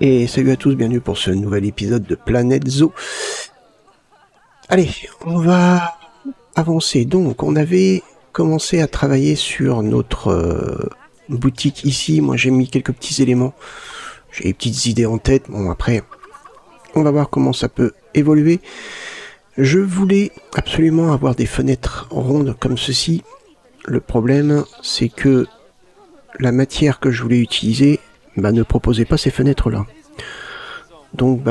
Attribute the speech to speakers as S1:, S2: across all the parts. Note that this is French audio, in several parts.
S1: Et salut à tous, bienvenue pour ce nouvel épisode de Planète Zoo. Allez, on va avancer. Donc, on avait commencé à travailler sur notre boutique ici. Moi, j'ai mis quelques petits éléments. J'ai des petites idées en tête. Bon, après, on va voir comment ça peut évoluer. Je voulais absolument avoir des fenêtres rondes comme ceci. Le problème, c'est que la matière que je voulais utiliser ne proposait pas ces fenêtres-là. Donc,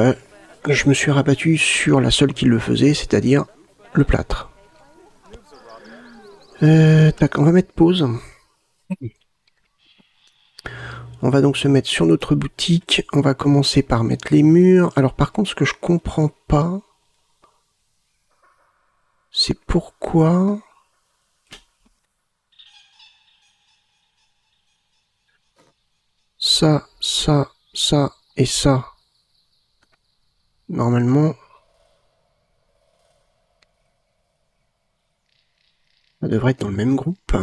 S1: je me suis rabattu sur la seule qui le faisait, c'est-à-dire le plâtre. On va mettre pause. On va donc se mettre sur notre boutique. On va commencer par mettre les murs. Alors par contre, ce que je comprends pas, c'est pourquoi ça et ça. Normalement, ça devrait être dans le même groupe.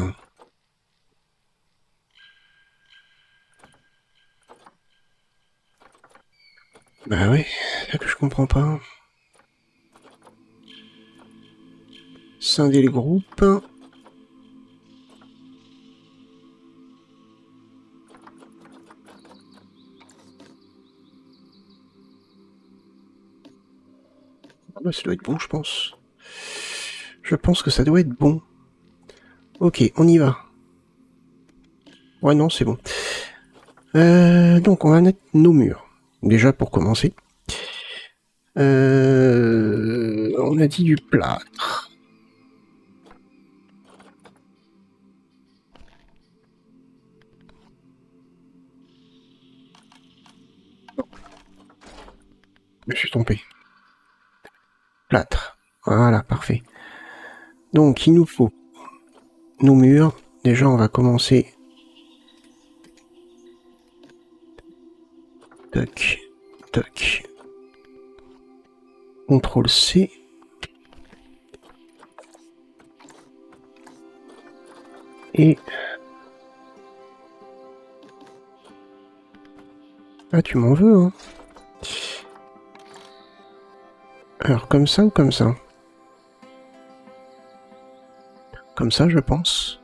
S1: Bah oui, c'est ça que je comprends pas. Scinder les groupes. Bah, ça doit être bon, je pense. Je pense que ça doit être bon. Ok, on y va. Ouais, non, c'est bon. Donc, on va mettre nos murs. Déjà, pour commencer. On a dit du plâtre. Non, je me suis trompé. Plâtre. Voilà, parfait. Donc, il nous faut nos murs. Déjà, on va commencer. Toc, toc. CTRL C. Et... Ah, tu m'en veux, hein. Alors, comme ça ou comme ça? Comme ça, je pense.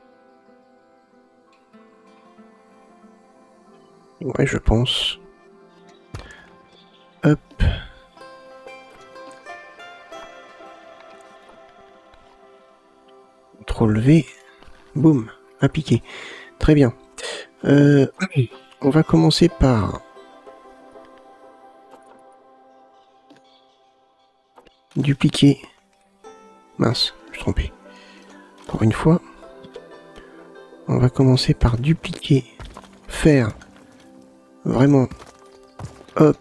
S1: Ouais, je pense. Hop. CTRL V. Boum. Appliqué. Très bien. On va commencer par... dupliquer. Mince, je suis trompé. Encore une fois. On va commencer par dupliquer. Faire vraiment, hop,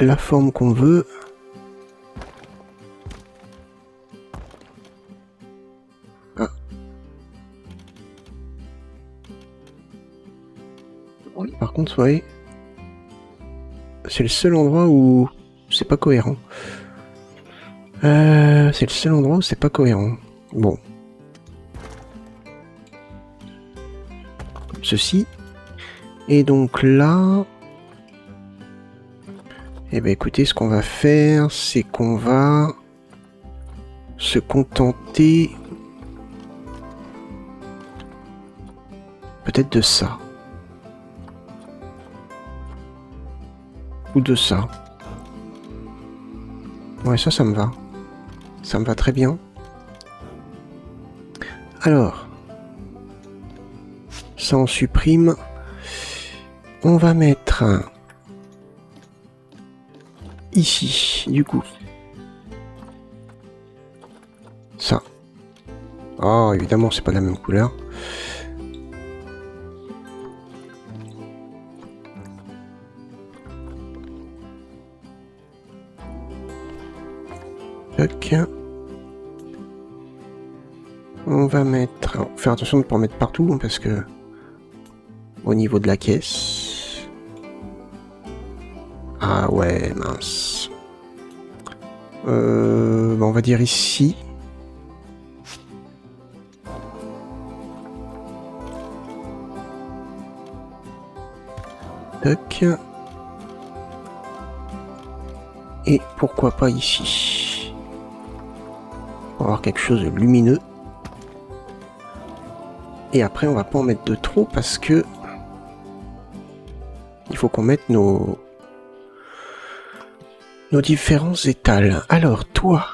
S1: la forme qu'on veut. Ah. Par contre, vous voyez, c'est le seul endroit où c'est pas cohérent. C'est le seul endroit où c'est pas cohérent. Bon. Comme ceci. Et donc là... Eh bien écoutez, ce qu'on va faire, c'est qu'on va se contenter peut-être de ça. Ou de ça. Ouais, ça me va. Ça me va très bien. Alors, ça on supprime. On va mettre ici, du coup. Ça. Oh, évidemment, c'est pas la même couleur. Tac. On va mettre... Alors, faire attention de ne pas en mettre partout, parce que... Au niveau de la caisse... Ah ouais, mince. On va dire ici. Tac. Et pourquoi pas ici. On va avoir quelque chose de lumineux. Et après, on va pas en mettre de trop parce que il faut qu'on mette nos différents étals. Alors, toi,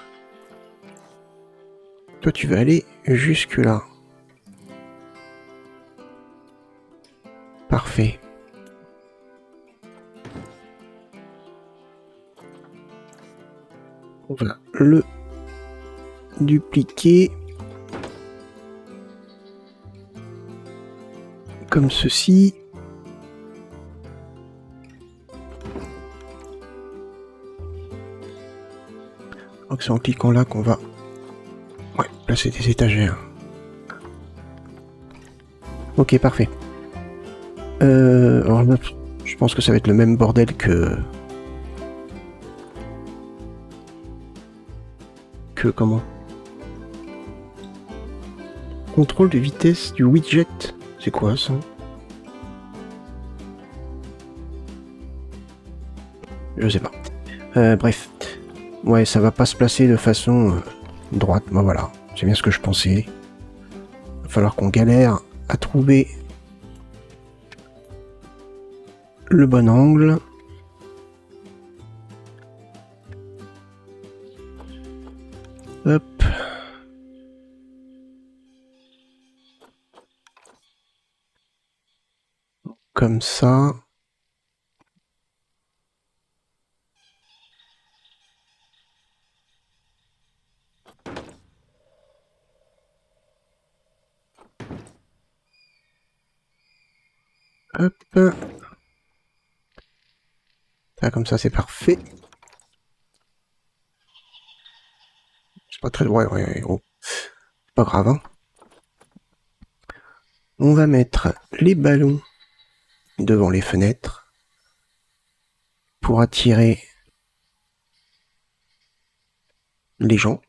S1: tu vas aller jusque là. Parfait. On va le dupliquer comme ceci. Donc c'est en cliquant là qu'on va placer des étagères. Ok, parfait. Alors là, je pense que ça va être le même bordel que comment? Contrôle de vitesse du widget. C'est quoi ça? Je sais pas. Bref. Ouais, ça va pas se placer de façon droite. Bah voilà, c'est bien ce que je pensais. Il va falloir qu'on galère à trouver le bon angle. Hop. Comme ça. Hop. Ça, comme ça, c'est parfait. C'est pas très... Ouais, oh. Pas grave, hein. On va mettre les ballons devant les fenêtres pour attirer les gens.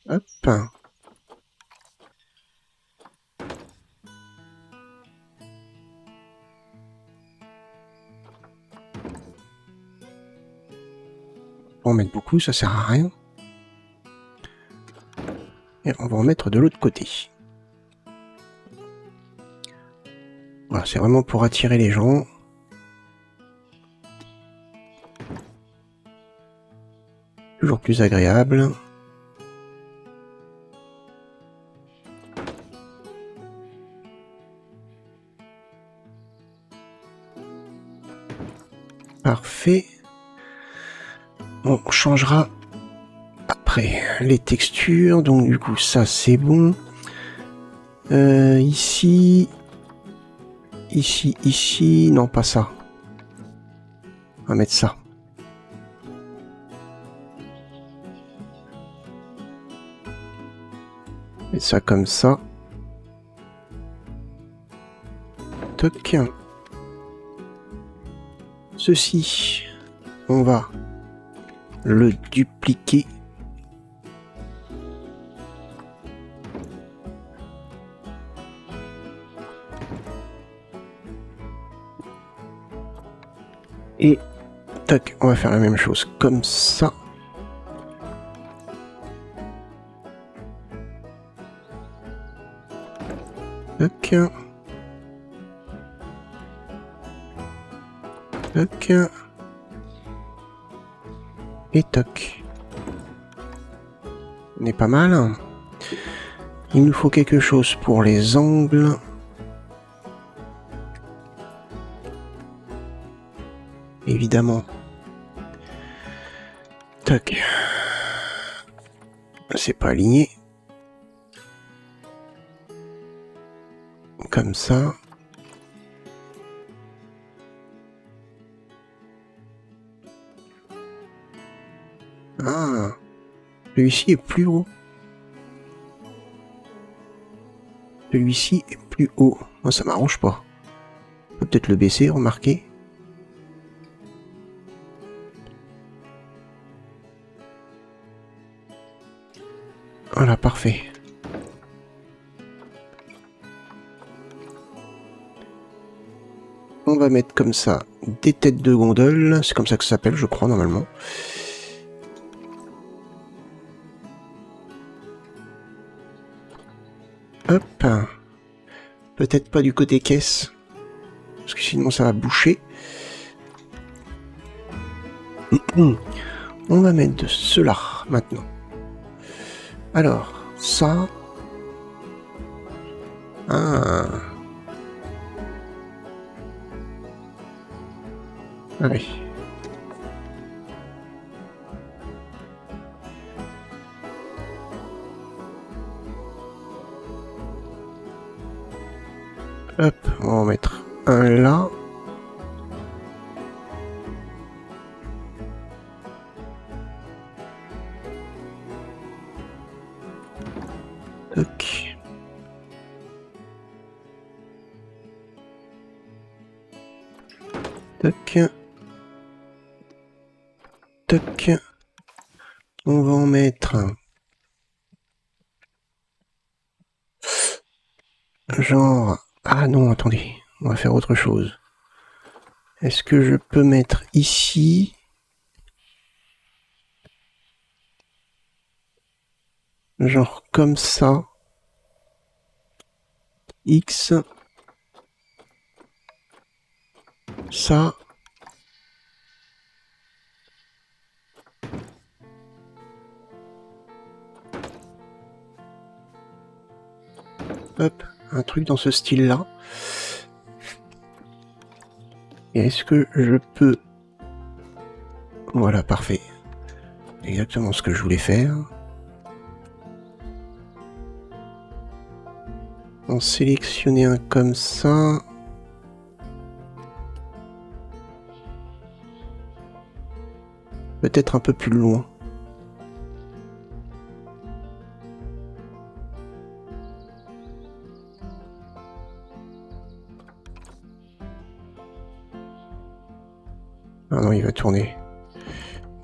S1: Hop. On va en mettre beaucoup, ça sert à rien. Et on va en mettre de l'autre côté. Voilà, c'est vraiment pour attirer les gens. Toujours plus agréable. Parfait. On changera après les textures. Donc du coup, ça c'est bon. Ici... Ici... Non, pas ça. On va mettre ça. Mettre ça comme ça. Toc. Ceci, on va le dupliquer. Et tac, on va faire la même chose comme ça. Tac. Toc. Et toc. On est pas mal. Il nous faut quelque chose pour les angles. Évidemment. Toc. C'est pas aligné. Comme ça. Ah, celui-ci est plus haut. Celui-ci est plus haut. Moi, ça m'arrange pas. On peut peut-être le baisser, remarquez. Voilà, parfait. va mettre comme ça des têtes de gondole. C'est comme ça que ça s'appelle, je crois, normalement. Hop. Peut-être pas du côté caisse. Parce que sinon ça va boucher. On va mettre de cela maintenant. Alors, ça... Ah. Allez. Hop, on va en mettre un là. Toc. Toc. Toc. On va en mettre un. Genre... Ah non, attendez. On va faire autre chose. Est-ce que je peux mettre ici... Genre comme ça. X. Ça. Hop, un truc dans ce style-là. Et est-ce que je peux... Voilà, parfait. Exactement ce que je voulais faire. En sélectionner un comme ça. Peut-être un peu plus loin. Ah non, il va tourner.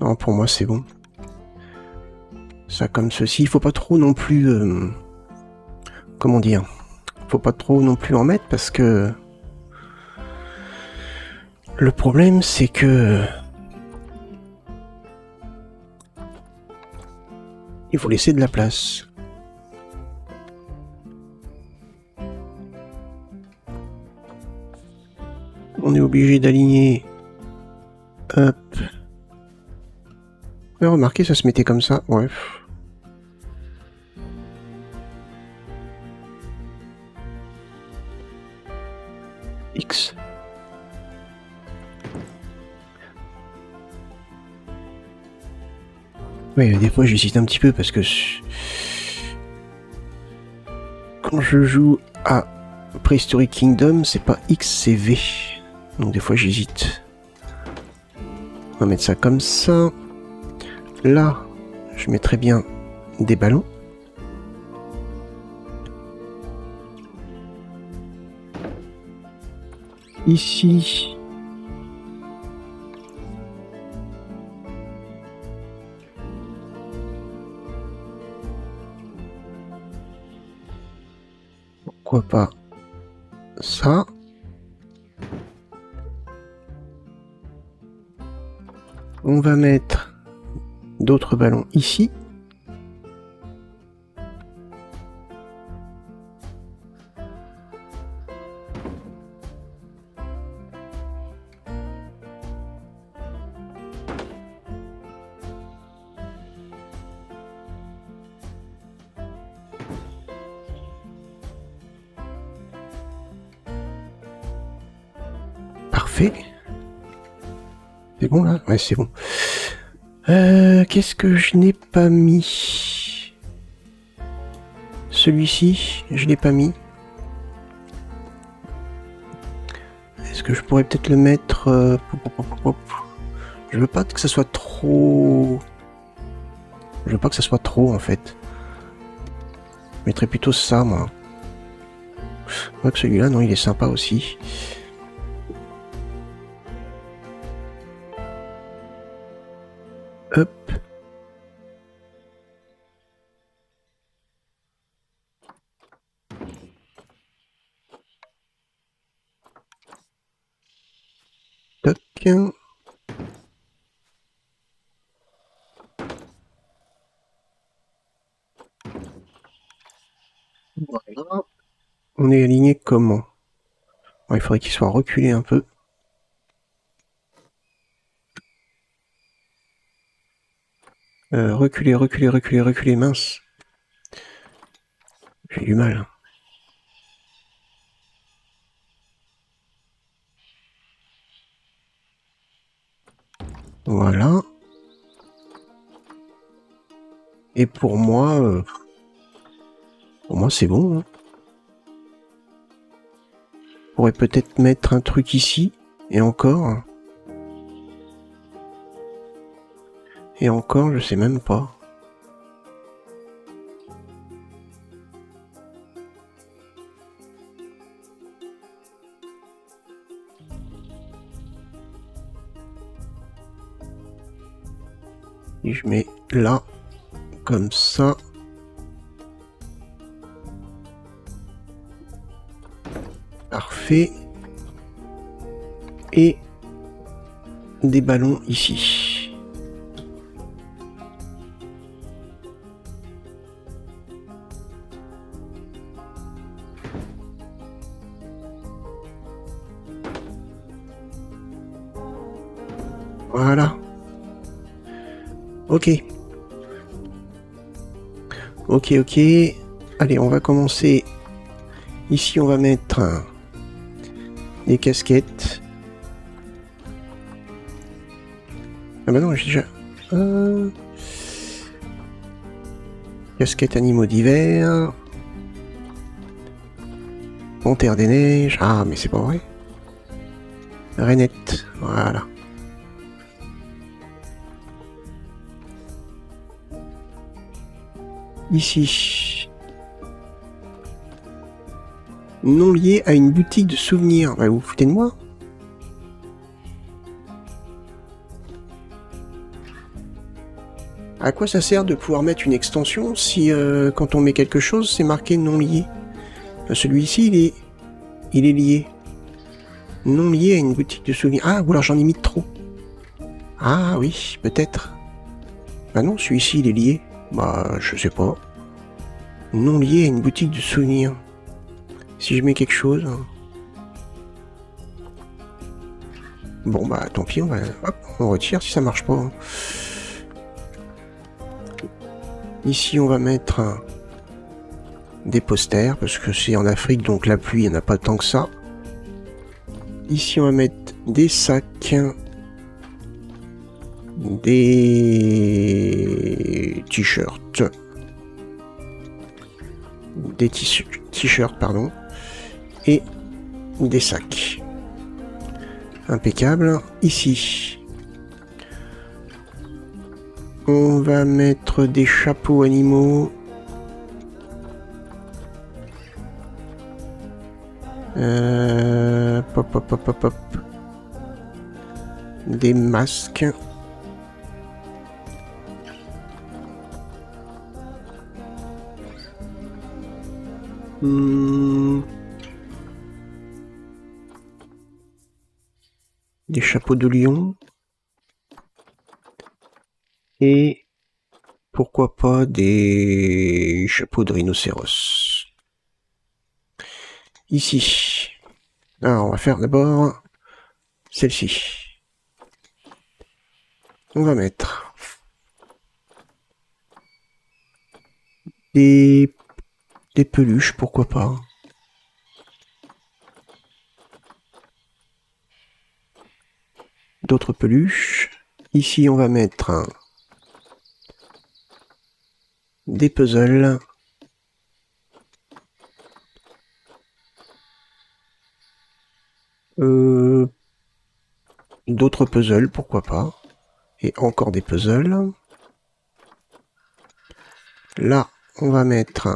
S1: Non, pour moi, c'est bon. Ça comme ceci. Il faut pas trop non plus... comment dire? Faut pas trop non plus en mettre parce que... Le problème, c'est que... Il faut laisser de la place. On est obligé d'aligner... Hop. Ouais, remarquez, ça se mettait comme ça. Ouais. X. Ouais, des fois j'hésite un petit peu parce que... Quand je joue à Prehistoric Kingdom, c'est pas X, c'est V. Donc des fois j'hésite. On va mettre ça comme ça. Là, je mettrai bien des ballons. Ici. Pourquoi pas ça. On va mettre d'autres ballons ici. Parfait. C'est bon là? Ouais, c'est bon. Qu'est-ce que je n'ai pas mis? Celui-ci, je l'ai pas mis. Est-ce que je pourrais peut-être le mettre... Je veux pas que ça soit trop... Je veux pas que ça soit trop en fait. Je mettrais plutôt ça moi. Ouais, que celui-là, non, il est sympa aussi. Hop. Voilà. On est aligné comment? Bon, il faudrait qu'il soit reculé un peu. Reculer, reculer, reculer, reculer, mince. J'ai du mal. Voilà. Et pour moi c'est bon. Hein. On pourrait peut-être mettre un truc ici. Et encore. Et encore, je sais même pas. Et je mets là, comme ça. Parfait. Et des ballons ici. Voilà. Ok. Ok, ok. Allez, on va commencer. Ici, on va mettre des casquettes. Ah bah non, j'ai déjà... Casquettes animaux d'hiver. Panthère des neiges. Ah, mais c'est pas vrai. Rainette. Voilà. Ici. Non lié à une boutique de souvenirs. Bah, vous foutez de moi? À quoi ça sert de pouvoir mettre une extension si quand on met quelque chose, c'est marqué non lié? Celui-ci, il est lié. Non lié à une boutique de souvenirs. Ah, ou alors j'en ai mis trop. Ah oui, peut-être. Bah non, celui-ci, il est lié. Bah, je sais pas. Non lié à une boutique de souvenirs. Si je mets quelque chose... Bon, bah tant pis, on retire si ça marche pas. Ici, on va mettre des posters, parce que c'est en Afrique, donc la pluie, il n'y en a pas tant que ça. Ici, on va mettre des sacs, des t-shirts, pardon, et des sacs. Impeccable. Ici, on va mettre des chapeaux animaux. Pop, pop, pop, pop, pop. Des masques. Des chapeaux de lion. Et pourquoi pas des chapeaux de rhinocéros. Ici. Alors, on va faire d'abord celle-ci. On va mettre des peluches, pourquoi pas. D'autres peluches. Ici, on va mettre des puzzles. D'autres puzzles, pourquoi pas. Et encore des puzzles. Là, on va mettre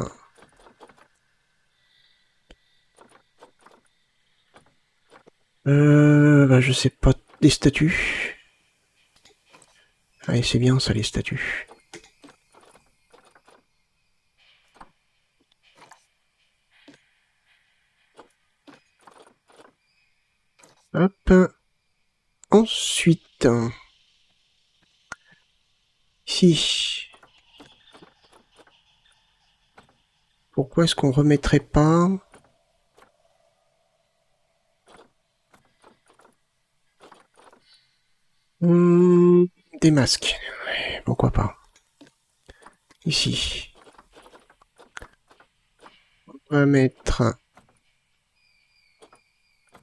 S1: je sais pas, des statues. Allez, c'est bien ça, les statues. Hop. Ensuite, ici, pourquoi est-ce qu'on remettrait pas des masques? Ouais, pourquoi pas. Ici, on va mettre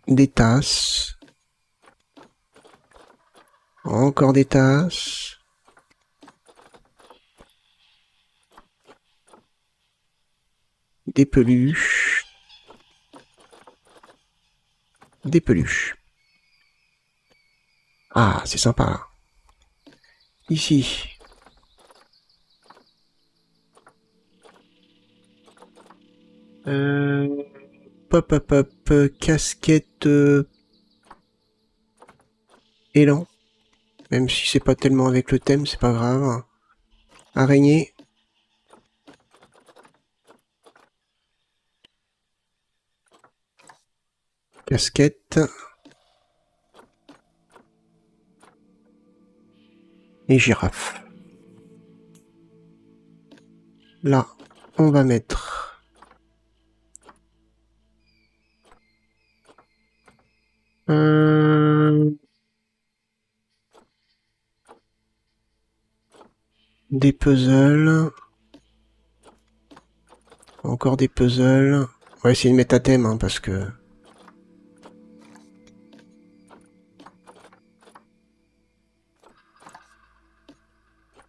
S1: des tasses. Encore des tasses. Des peluches. Des peluches. Ah, c'est sympa. Ici. Pop, pop, pop. Casquette élan. Même si c'est pas tellement avec le thème, c'est pas grave. Araignée. Casquette. Et girafe. Là, on va mettre des puzzles. Encore des puzzles. On va essayer de mettre à thème, hein, parce que...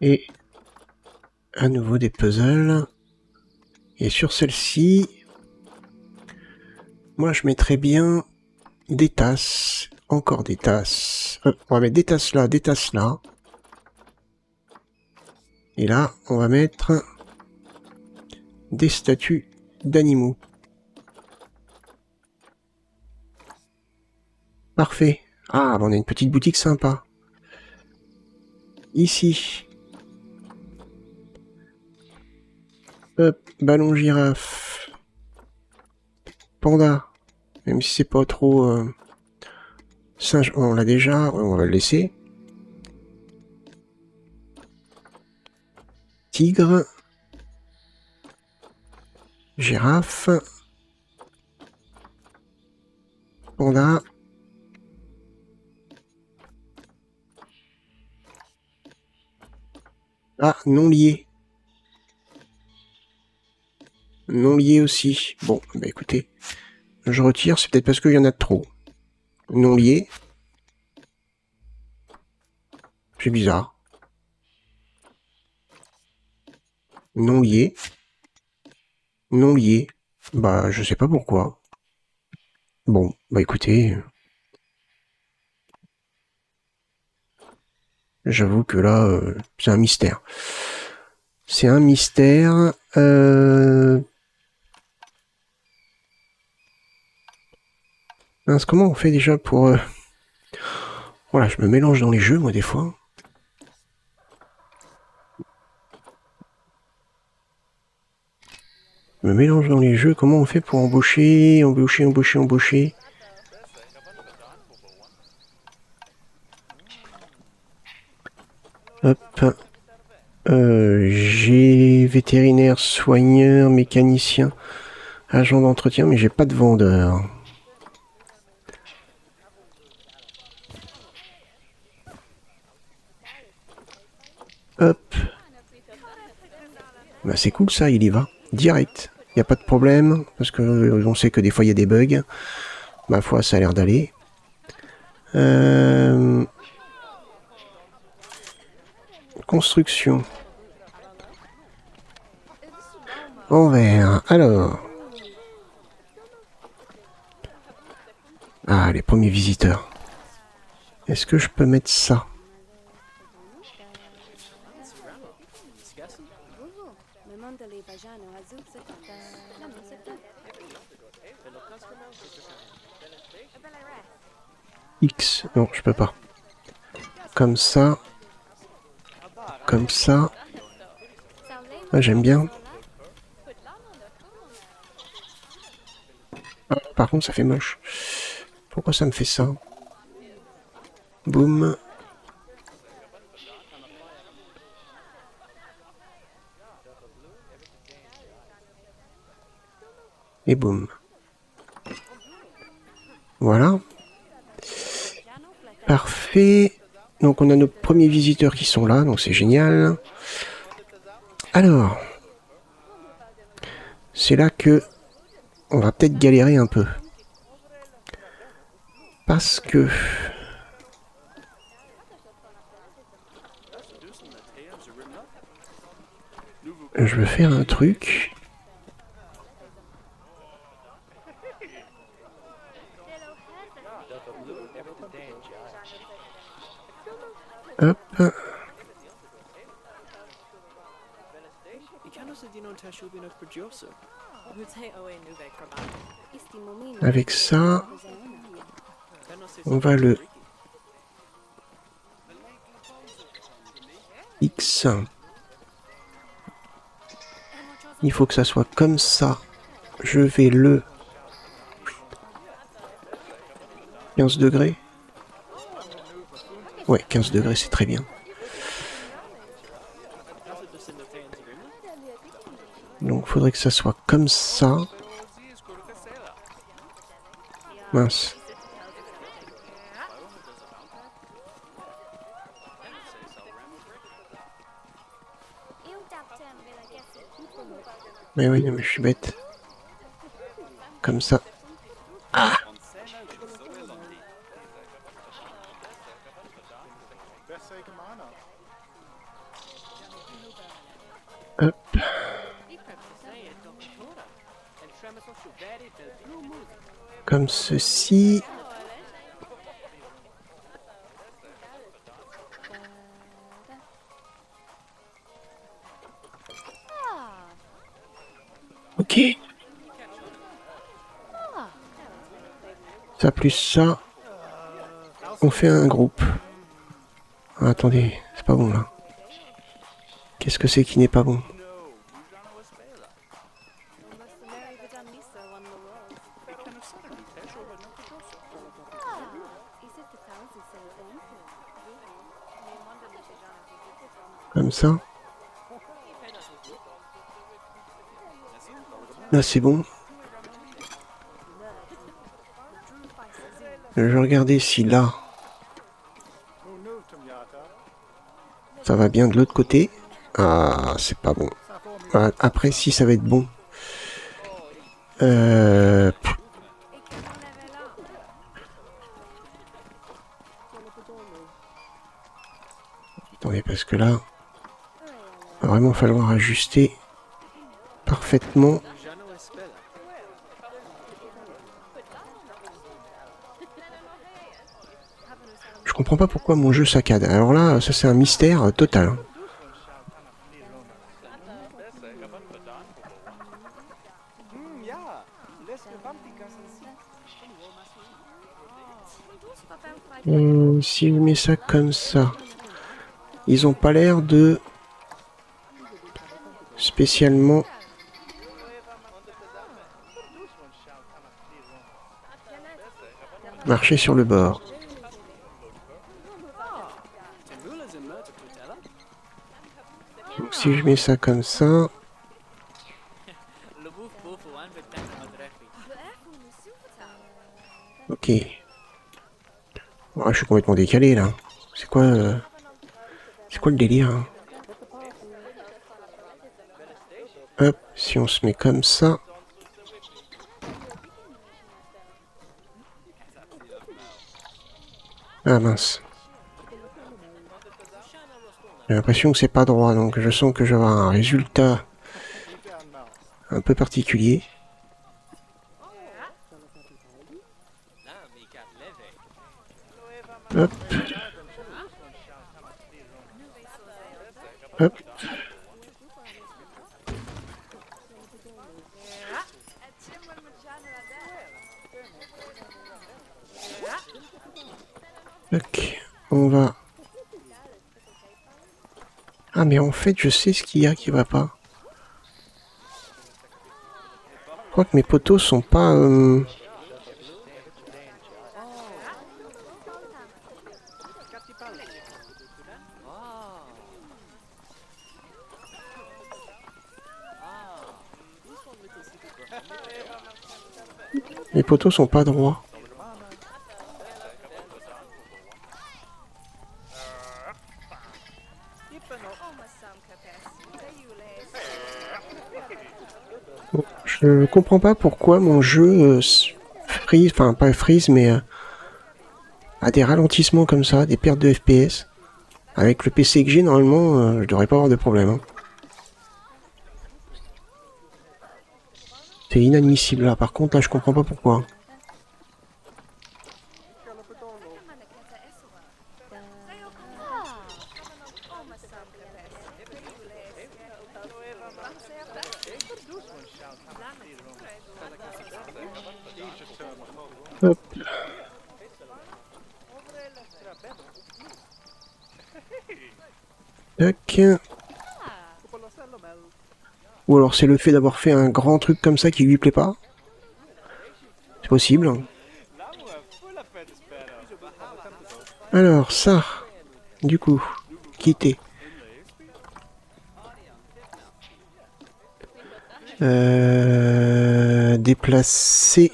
S1: Et à nouveau des puzzles. Et sur celle-ci, moi je mettrais bien des tasses. Encore des tasses. On va mettre des tasses là, des tasses là. Et là, on va mettre des statues d'animaux. Parfait. Ah, on a une petite boutique sympa. Ici. Hop, ballon girafe. Panda. Même si c'est pas trop... singe, on l'a déjà, on va le laisser. Tigre. Girafe. Panda. Ah, non lié. Non lié aussi. Bon, bah écoutez, je retire, c'est peut-être parce qu'il y en a de trop. Non lié. C'est bizarre. Non lié. Non lié. Bah, je sais pas pourquoi. Bon, bah écoutez, j'avoue que là, c'est un mystère. C'est un mystère. Mince, comment on fait déjà pour... Voilà, je me mélange dans les jeux, moi, des fois. Je me mélange dans les jeux. Comment on fait pour embaucher, embaucher, embaucher, embaucher? Hop. J'ai vétérinaire, soigneur, mécanicien, agent d'entretien, mais j'ai pas de vendeur. Hop. Bah c'est cool ça, il y va. Direct. Il n'y a pas de problème, parce que on sait que des fois il y a des bugs. Ma foi, ça a l'air d'aller. Construction. En vert. Alors. Ah, les premiers visiteurs. Est-ce que je peux mettre ça? X. Non, je peux pas. Comme ça. Comme ça. Ah, j'aime bien. Ah, par contre, ça fait moche. Pourquoi ça me fait ça? Boum. Et boum. Voilà. Parfait. Donc on a nos premiers visiteurs qui sont là, donc c'est génial. Alors, c'est là que on va peut-être galérer un peu. Parce que je veux faire un truc. Hop. Avec ça, on va le X. Il faut que ça soit comme ça. Je vais le 15 degrés. Ouais, 15 degrés, c'est très bien. Donc, il faudrait que ça soit comme ça. Mince. Mais oui, non, mais je suis bête. Comme ça. Ah! Hop. Comme ceci. Ok. Ça plus ça. On fait un groupe. Ah, attendez, c'est pas bon là. Qu'est-ce que c'est qui n'est pas bon? Comme ça. Là, c'est bon. Je vais regarder si là, ça va bien de l'autre côté. Ah, c'est pas bon. Après, si, ça va être bon. Attendez, parce que là, va vraiment falloir ajuster parfaitement. Je comprends pas pourquoi mon jeu saccade. Alors là, ça c'est un mystère total. Si je mets ça comme ça, ils ont pas l'air de spécialement marcher sur le bord. Donc si je mets ça comme ça... Ok. Oh, je suis complètement décalé là. C'est quoi le délire hein? Hop, si on se met comme ça... Ah mince. J'ai l'impression que c'est pas droit, donc je sens que je vais avoir un résultat un peu particulier. Hop. Hop. Ok, on va... Ah mais en fait je sais ce qu'il y a qui va pas. Je crois que mes poteaux sont pas... Les poteaux sont pas droits. Bon, je comprends pas pourquoi mon jeu freeze, enfin pas freeze, mais a des ralentissements comme ça, des pertes de FPS. Avec le PC que j'ai, normalement, je devrais pas avoir de problème. Hein. C'est inadmissible là, par contre là je comprends pas pourquoi. Hop. Tac. Ou alors c'est le fait d'avoir fait un grand truc comme ça qui lui plaît pas. C'est possible. Alors ça, du coup, quitter. Déplacer.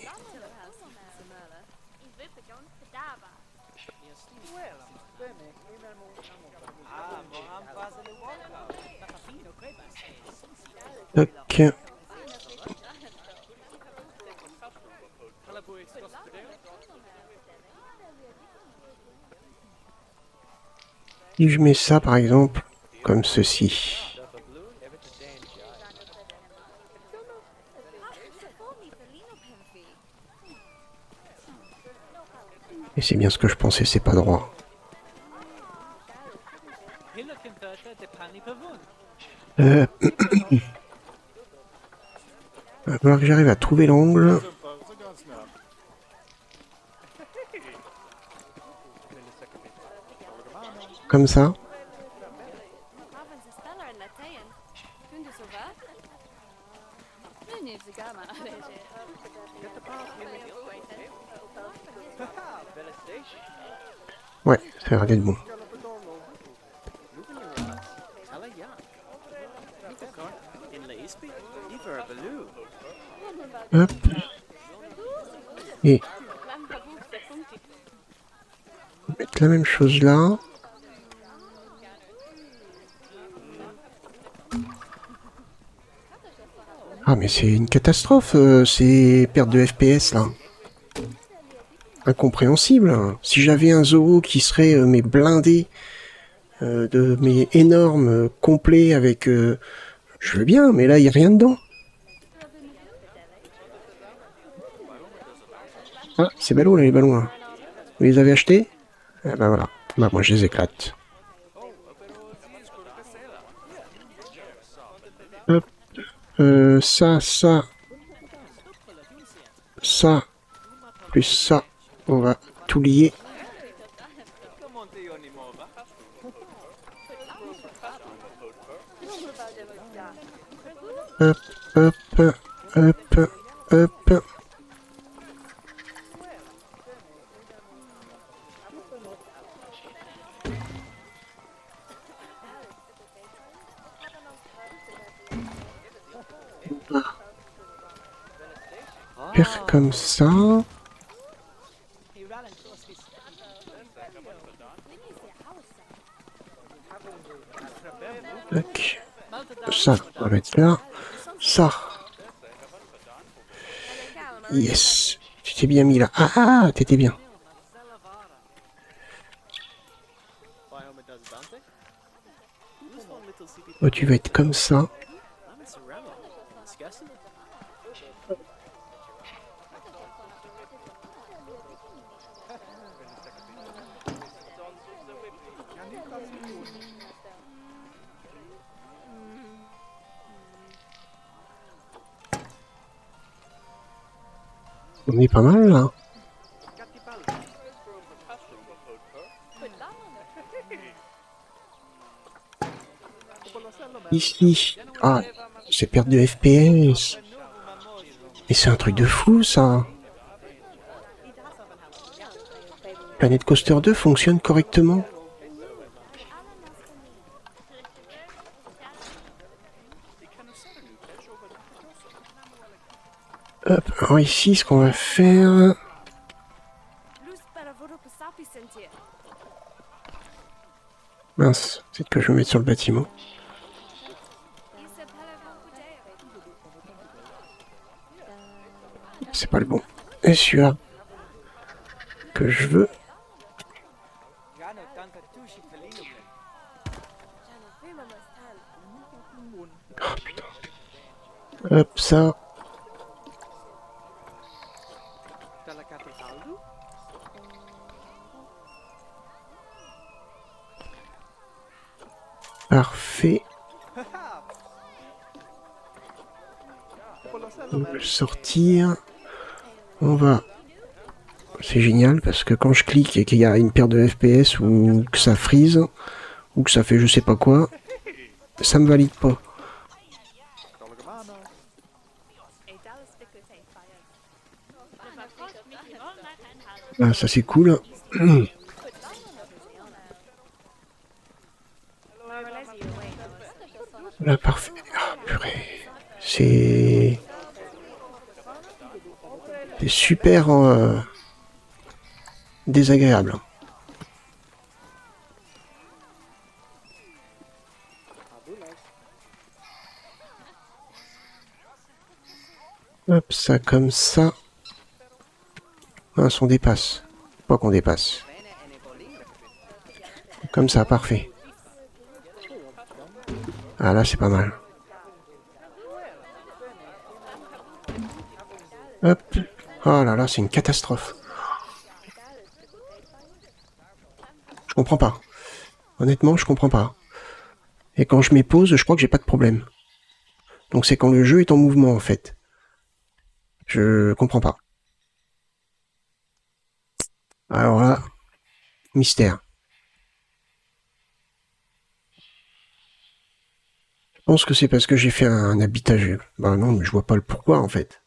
S1: Ok. Si je mets ça par exemple, comme ceci. Et c'est bien ce que je pensais, c'est pas droit. Il va falloir que j'arrive à trouver l'angle. Comme ça. Ouais, ça a l'air d'être bon. Hop. Et mettre la même chose là. Ah mais c'est une catastrophe ces pertes de FPS là. Incompréhensible. Si j'avais un zoo qui serait mes blindés, de mes énormes complets avec... je veux bien, mais là il n'y a rien dedans. Ah, c'est ballot là les ballons là. Vous les avez achetés? Eh ben voilà. Bah moi je les éclate. Hop. Ça, plus ça, on va tout lier. Hop, hop, hop, hop. Faire comme ça. Tac. Ça, on va mettre là. Ça. Yes. Tu t'es bien mis là. Ah, t'étais bien. Oh, tu vas être comme ça. On est pas mal là. Ici. Ah, c'est perte de FPS. Et c'est un truc de fou ça. Planet Coaster 2 fonctionne correctement. Hop, alors ici, ce qu'on va faire... Mince, c'est que je vais me mettre sur le bâtiment. C'est pas le bon. Et celui-là que je veux. Oh putain. Hop, ça. Parfait. On va le sortir. On va... C'est génial parce que quand je clique et qu'il y a une paire de FPS ou que ça freeze ou que ça fait je sais pas quoi, ça me valide pas. Ah, ça c'est cool. Là, parfait. Ah, purée. C'est super désagréable. Hop, ça comme ça. Mince, on dépasse. Pas qu'on dépasse. Comme ça, parfait. Ah là, c'est pas mal. Hop. Oh là là, c'est une catastrophe. Je comprends pas. Honnêtement, je comprends pas. Et quand je mets pause, je crois que j'ai pas de problème. Donc c'est quand le jeu est en mouvement, en fait. Je comprends pas. Alors là, mystère. Je pense que c'est parce que j'ai fait un habitage. Bah non, mais je vois pas le pourquoi, en fait.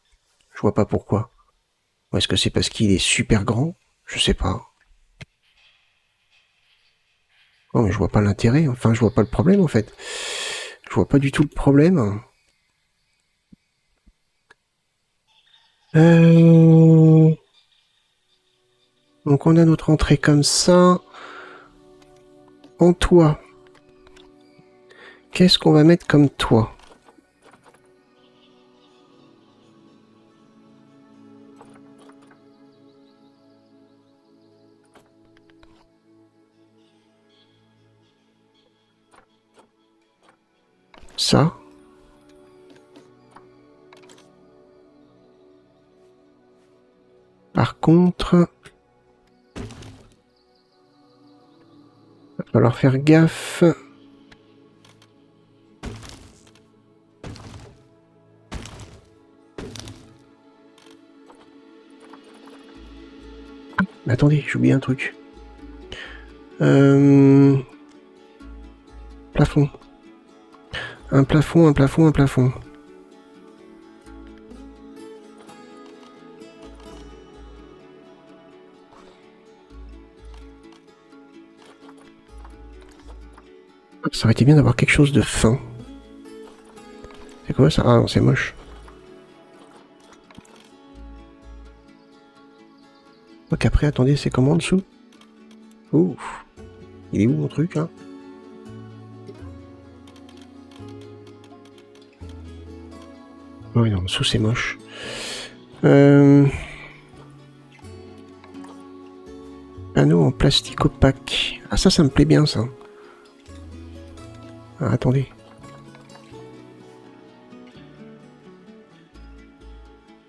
S1: Je vois pas pourquoi. Ou est-ce que c'est parce qu'il est super grand? Je sais pas. Non, mais je vois pas l'intérêt. Enfin, je vois pas le problème, en fait. Je vois pas du tout le problème. Donc on a notre entrée comme ça. En toit. Qu'est-ce qu'on va mettre comme toit? Ça. Par contre, va falloir faire gaffe. Mais attendez, j'ai oublié un truc. Plafond. Un plafond, un plafond, un plafond. Ça aurait été bien d'avoir quelque chose de fin. C'est quoi ça? Ah non, c'est moche. Donc après, attendez, c'est comment en dessous? Ouf. Il est où mon truc, hein? Oh oui, non, en dessous, c'est moche. Panneau en plastique opaque. Ah ça me plaît bien, ça. Ah, attendez.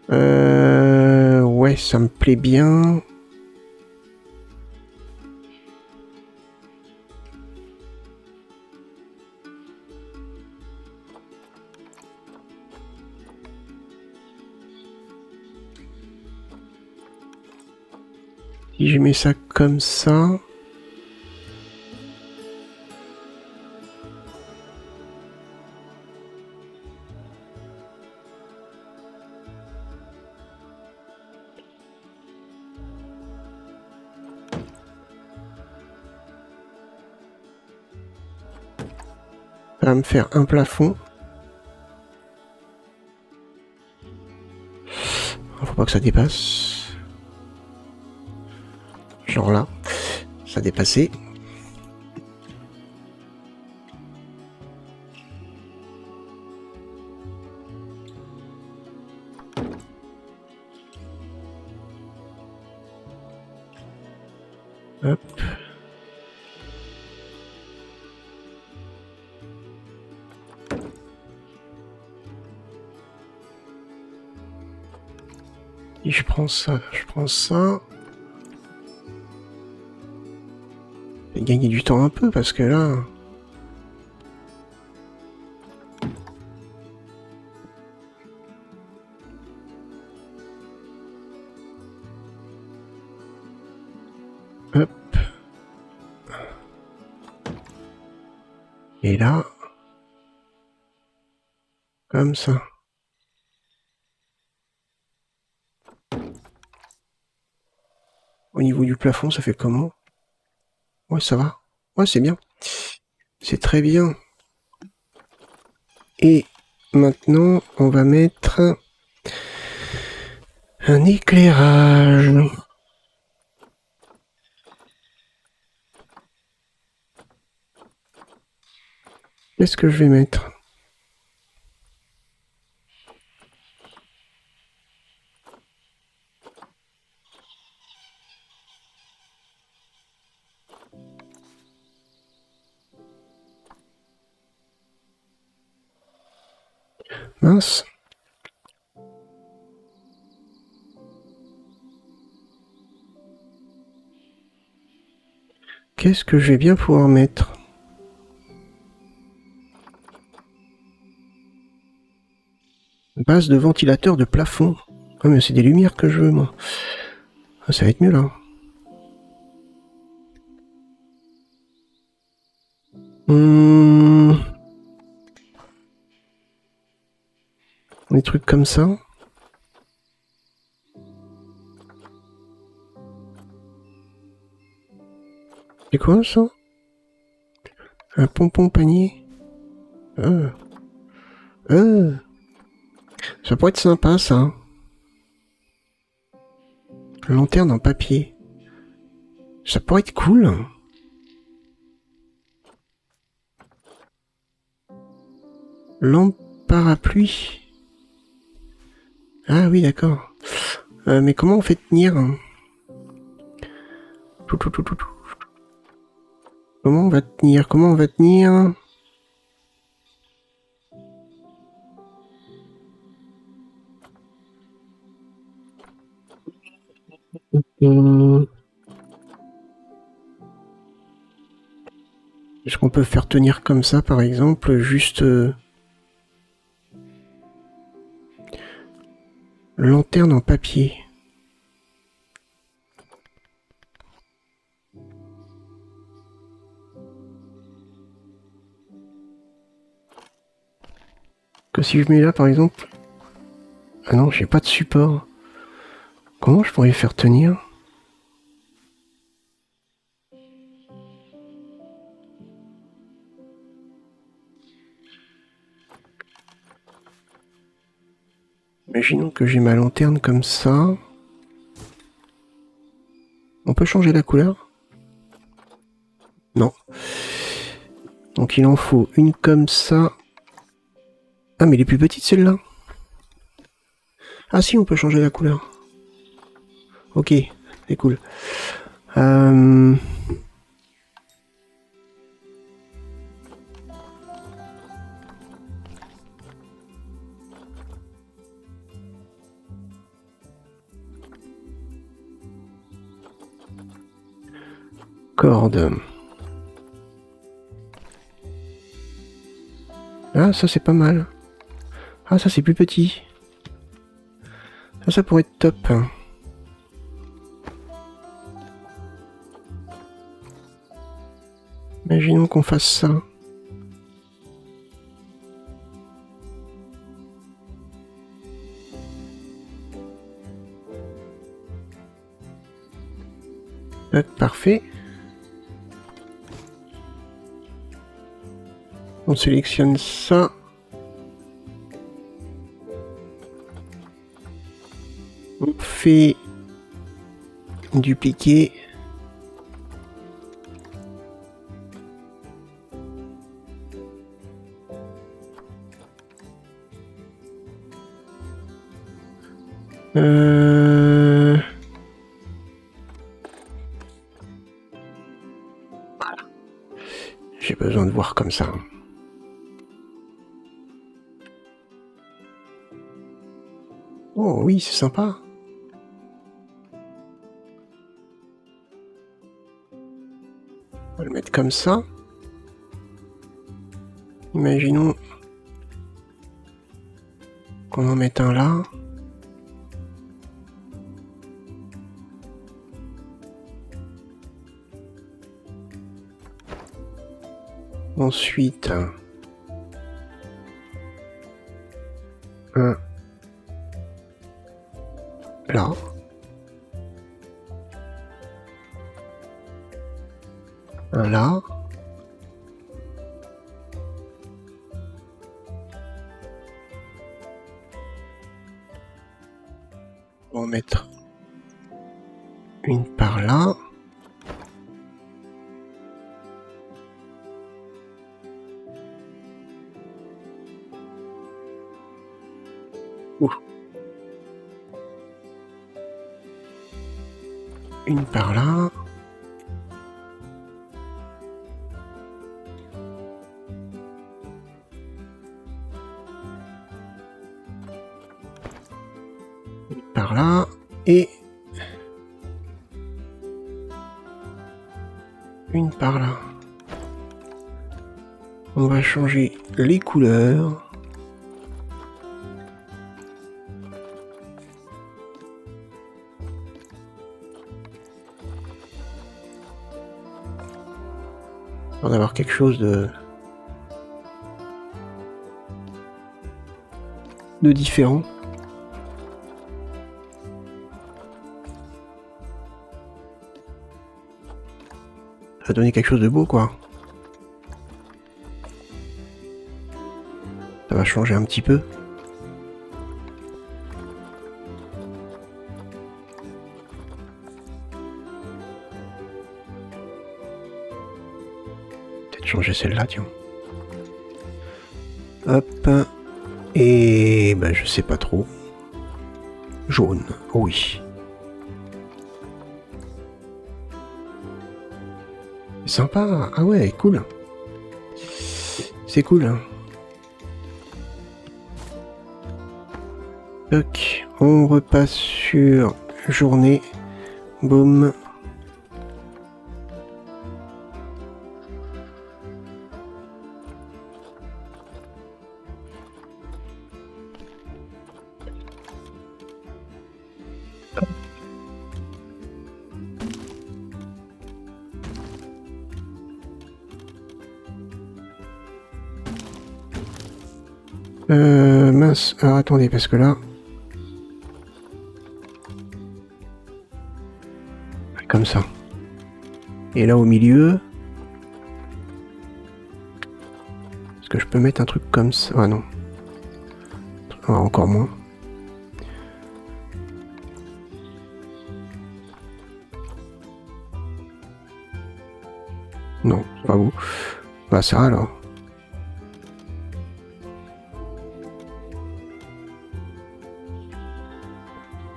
S1: Ouais, ça me plaît bien. Si je mets ça comme ça... Ça va me faire un plafond. crois que ça dépasse. Genre là, ça a dépassé. Hop. Et je prends ça, je prends ça. Je vais gagner du temps un peu parce que là... Hop. Et là... Comme ça. Au niveau du plafond, ça fait comment? Ouais, ça va. Ouais, c'est bien. C'est très bien. Et maintenant, on va mettre un éclairage. Qu'est-ce que je vais mettre? Mince. Qu'est-ce que je vais bien pouvoir mettre? Base de ventilateur de plafond. Ah mais c'est des lumières que je veux moi. Ah, ça va être mieux là. Des trucs comme ça. C'est quoi ça? Un pompon panier. Ça pourrait être sympa ça. Lanterne en papier. Ça pourrait être cool. Lampe parapluie. Ah oui, d'accord. Mais comment on fait tenir? Comment on va tenir? Comment on va tenir? Est-ce qu'on peut faire tenir comme ça, par exemple, juste... lanterne en papier. Que si je mets là, par exemple... Ah non, j'ai pas de support. Comment je pourrais faire tenir? Imaginons que j'ai ma lanterne comme ça. On peut changer la couleur? Non. Donc il en faut une comme ça. Ah mais elle est plus petite celle-là. Ah si, on peut changer la couleur. Ok, c'est cool. Corde. Ah, ça c'est pas mal. Ah, ça c'est plus petit. Ça pourrait être top. Imaginons qu'on fasse ça. Parfait. On sélectionne ça. fait dupliquer. Voilà. J'ai besoin de voir comme ça. Oh oui, c'est sympa. On va le mettre comme ça. Imaginons qu'on en mette un là. Ensuite, un là. Un là. On va en mettre une par là. Une par là. Une par là. Et une par là. On va changer les couleurs. On va avoir quelque chose de différent. Ça va donner quelque chose de beau, quoi. Ça va changer un petit peu. Peut-être changer celle-là, tiens. Hop. Et ben je sais pas trop. Jaune, oui. Sympa. Ah ouais, cool. C'est cool. Hein. Donc, on repasse sur journée. Boum. Mince, alors attendez, parce que là... Comme ça. Et là au milieu... Est-ce que je peux mettre un truc comme ça? Ah non. Ah, encore moins. Non, c'est pas vous. Bah ça alors.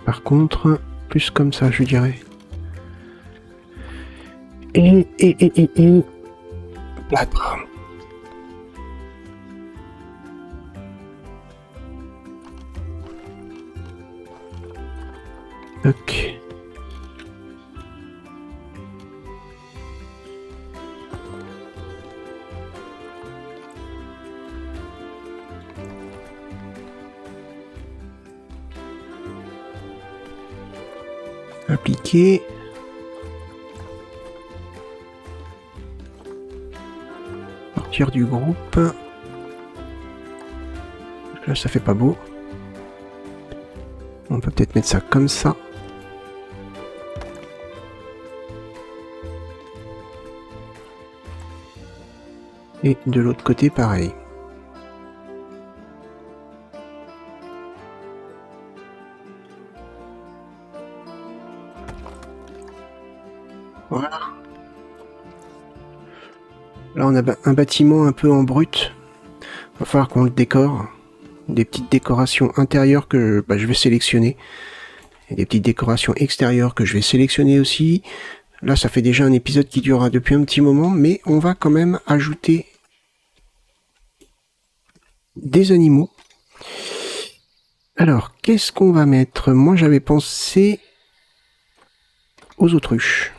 S1: Par contre, plus comme ça, je dirais. Et plâtre. Ok. Appliquer. Partir du groupe. Là, ça fait pas beau. On peut peut-être mettre ça comme ça. Et de l'autre côté, pareil. Là, on a un bâtiment un peu en brut. Va falloir qu'on le décore. Des petites décorations intérieures que je vais sélectionner. Et des petites décorations extérieures que je vais sélectionner aussi. Là, ça fait déjà un épisode qui durera depuis un petit moment, mais on va quand même ajouter des animaux. Alors, qu'est-ce qu'on va mettre? Moi, j'avais pensé aux autruches.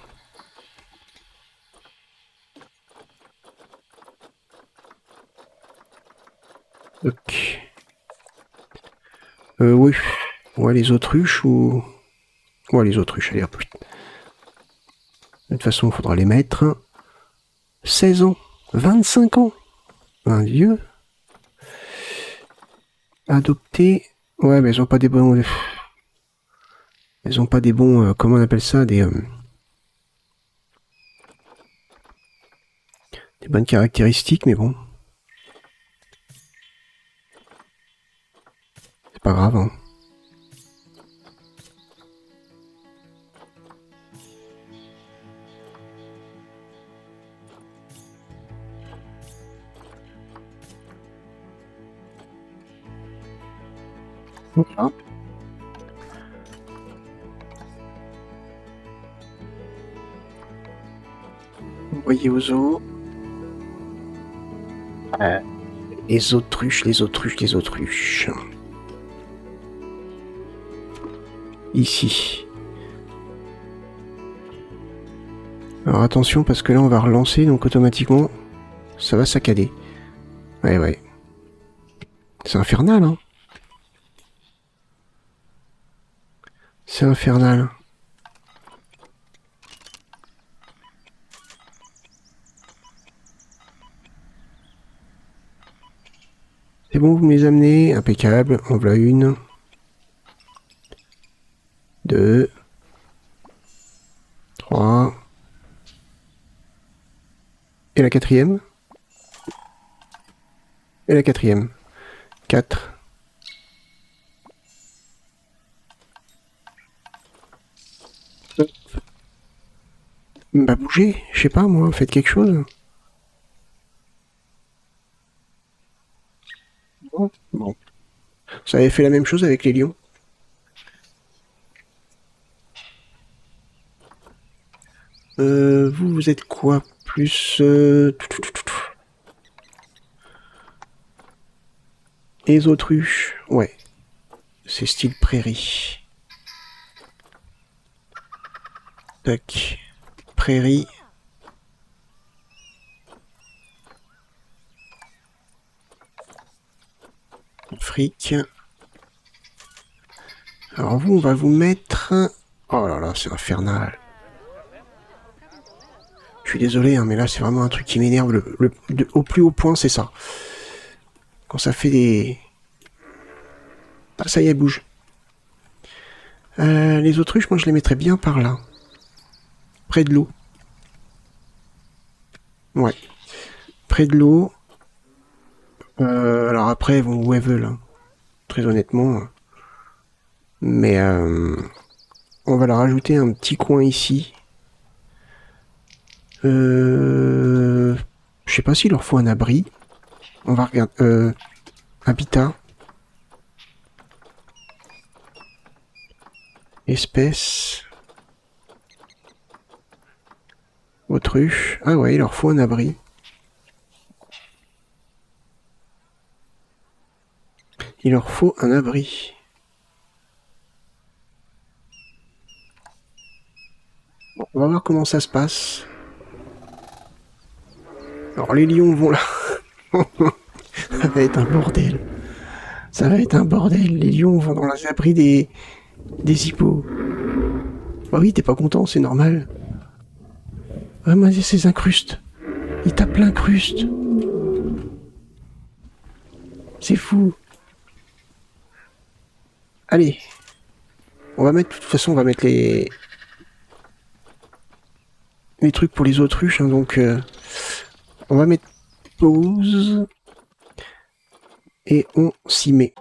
S1: Ok. Oui. Ouais, les autruches ou... Ouais, les autruches, allez hop. De toute façon, il faudra les mettre. 16 ans. 25 ans. Un vieux. Adopté. Ouais, mais elles ont pas des bons... Elles ont pas des bons... comment on appelle ça? Des bonnes caractéristiques, mais bon. C'est pas grave, hein. Voilà. Envoyé aux zoos. Les autruches, les autruches, les autruches. Ici. Alors attention parce que là on va relancer donc automatiquement ça va saccader. Ouais. C'est infernal hein. C'est infernal. C'est bon, vous me les amenez. Impeccable. En voilà une. 2. 3. Et la quatrième. Et la quatrième. 4. Bah bougez, je sais pas moi, faites quelque chose. Bon. Ça avait fait la même chose avec les lions. Vous êtes quoi? Plus... Les autruches. Ouais. C'est style prairie. Tac. Prairie. Fric. Alors vous, on va vous mettre... Oh là là, c'est infernal. Je suis désolé, hein, mais là, c'est vraiment un truc qui m'énerve. Au plus haut point, c'est ça. Quand ça fait des... Ah, ça y est, elle bouge. Les autruches, moi, je les mettrais bien par là. Près de l'eau. Ouais. Près de l'eau. Alors après, elles vont où elles veulent. Hein. Très honnêtement. Mais on va leur rajouter un petit coin ici. Je sais pas s'il leur faut un abri. On va regarder. Habitat. Espèce. Autruche. Ah ouais, il leur faut un abri. Il leur faut un abri. Bon, on va voir comment ça se passe. Alors les lions vont là. Ça va être un bordel. Ça va être un bordel. Les lions vont dans les abris des hippos. Bah oui, t'es pas content, c'est normal. Ah, moi, ces incrustes. Ils tapent l'incruste. C'est fou. Allez. On va mettre, de toute façon, on va mettre les trucs pour les autruches, hein, donc on va mettre pause et on s'y met.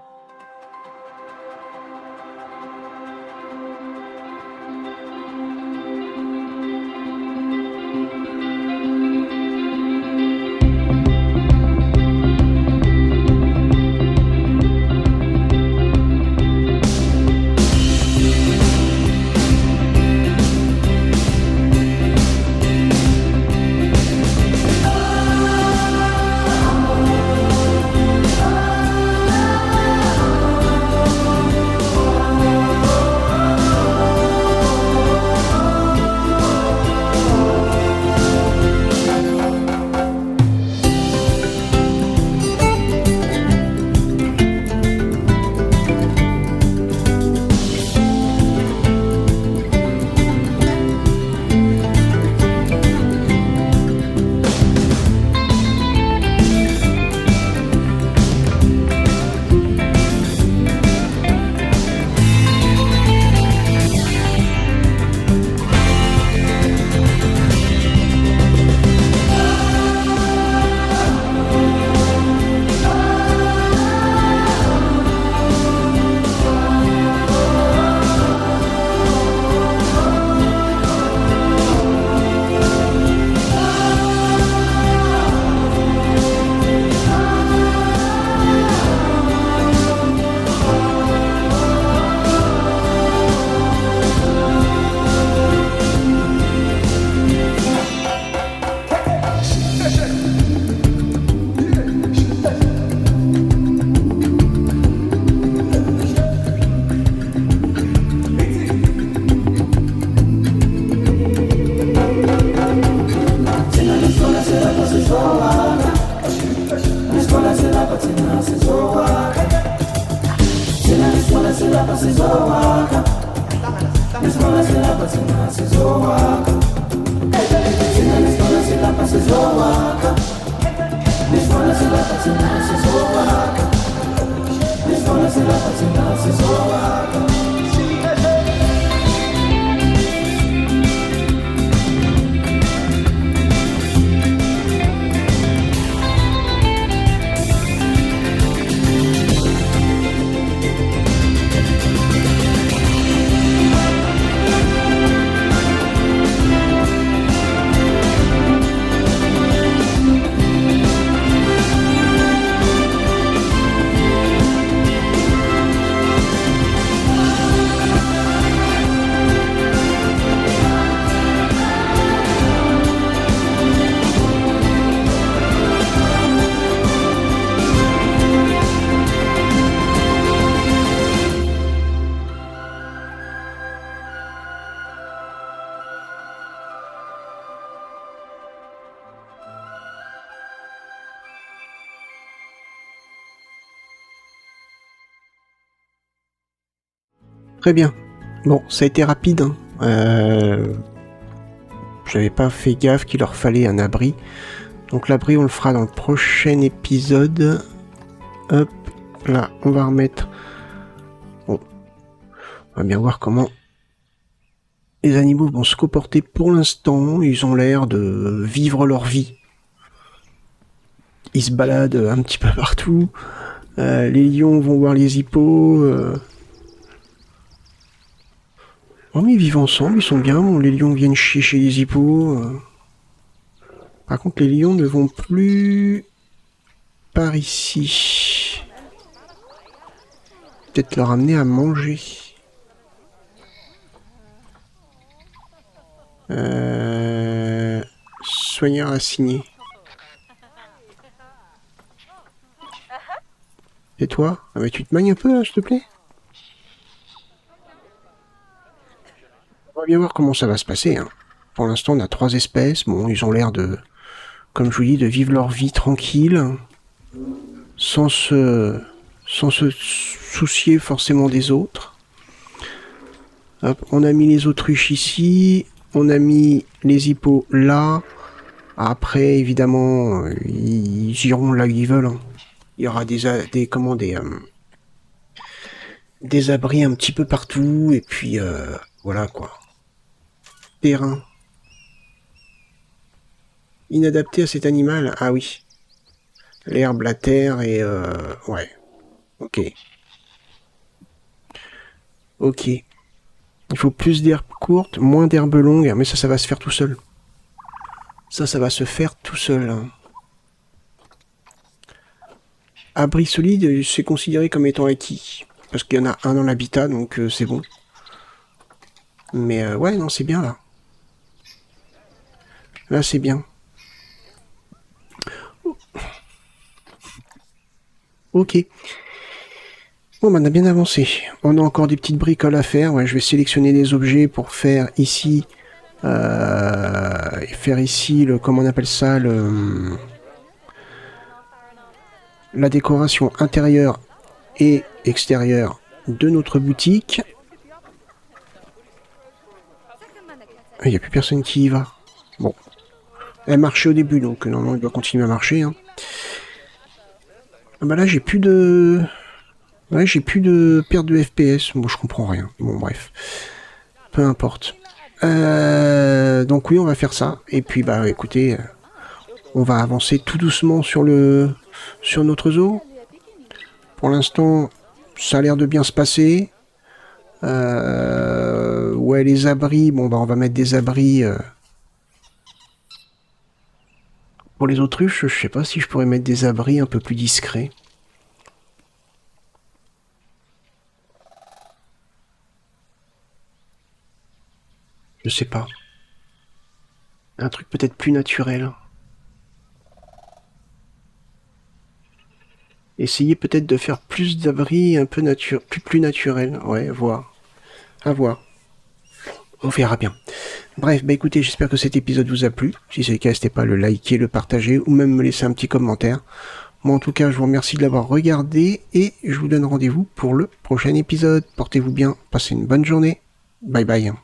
S1: Très bien. Bon, ça a été rapide. Hein. J'avais pas fait gaffe qu'il leur fallait un abri. Donc l'abri, on le fera dans le prochain épisode. Hop, là, on va remettre... Bon, on va bien voir comment les animaux vont se comporter pour l'instant. Ils ont l'air de vivre leur vie. Ils se baladent un petit peu partout. Les lions vont voir les hippos... Oh, mais ils vivent ensemble, ils sont bien. Bon, les lions viennent chier chez les hippos. Par contre, les lions ne vont plus par ici. Peut-être leur amener à manger. Soigneur assigné. Et toi? Ah, mais tu te magnes un peu, là, s'il te plaît? On va bien voir comment ça va se passer. Hein. Pour l'instant, on a 3 espèces. Bon, ils ont l'air de, comme je vous dis, de vivre leur vie tranquille, sans se soucier forcément des autres. Hop, on a mis les autruches ici. On a mis les hippos là. Après, évidemment, ils iront là où ils veulent. Hein. Il y aura des abris un petit peu partout. Et puis, voilà quoi. Terrain. Inadapté à cet animal? Ah oui. L'herbe, la terre et... ouais. Ok. Ok. Il faut plus d'herbes courtes, moins d'herbes longues, mais ça va se faire tout seul. Ça va se faire tout seul. Hein. Abri solide, c'est considéré comme étant acquis. Parce qu'il y en a un dans l'habitat, donc c'est bon. Mais ouais, non, c'est bien là. Là, c'est bien. Ok. Bon, on a bien avancé. On a encore des petites bricoles à faire. Ouais, je vais sélectionner des objets pour faire ici... faire ici le... Comment on appelle ça? La décoration intérieure et extérieure de notre boutique. Il n'y a plus personne qui y va. Bon. Elle marchait au début, donc normalement elle doit continuer à marcher. Hein. Ah bah là j'ai plus de... Ouais, j'ai plus de perte de FPS. Bon, je comprends rien. Bon, bref. Peu importe. Donc oui, on va faire ça. Et puis, bah écoutez, on va avancer tout doucement sur notre zoo. Pour l'instant, ça a l'air de bien se passer. Ouais, les abris, bon bah on va mettre des abris pour les autruches. Je sais pas si je pourrais mettre des abris un peu plus discrets. Je sais pas. Un truc peut-être plus naturel. Essayer peut-être de faire plus d'abris un peu plus naturels. Ouais, voir. À voir. On verra bien. Bref, bah écoutez, j'espère que cet épisode vous a plu. Si c'est le cas, n'hésitez pas à le liker, le partager ou même me laisser un petit commentaire. Moi, en tout cas, je vous remercie de l'avoir regardé et je vous donne rendez-vous pour le prochain épisode. Portez-vous bien, passez une bonne journée. Bye bye.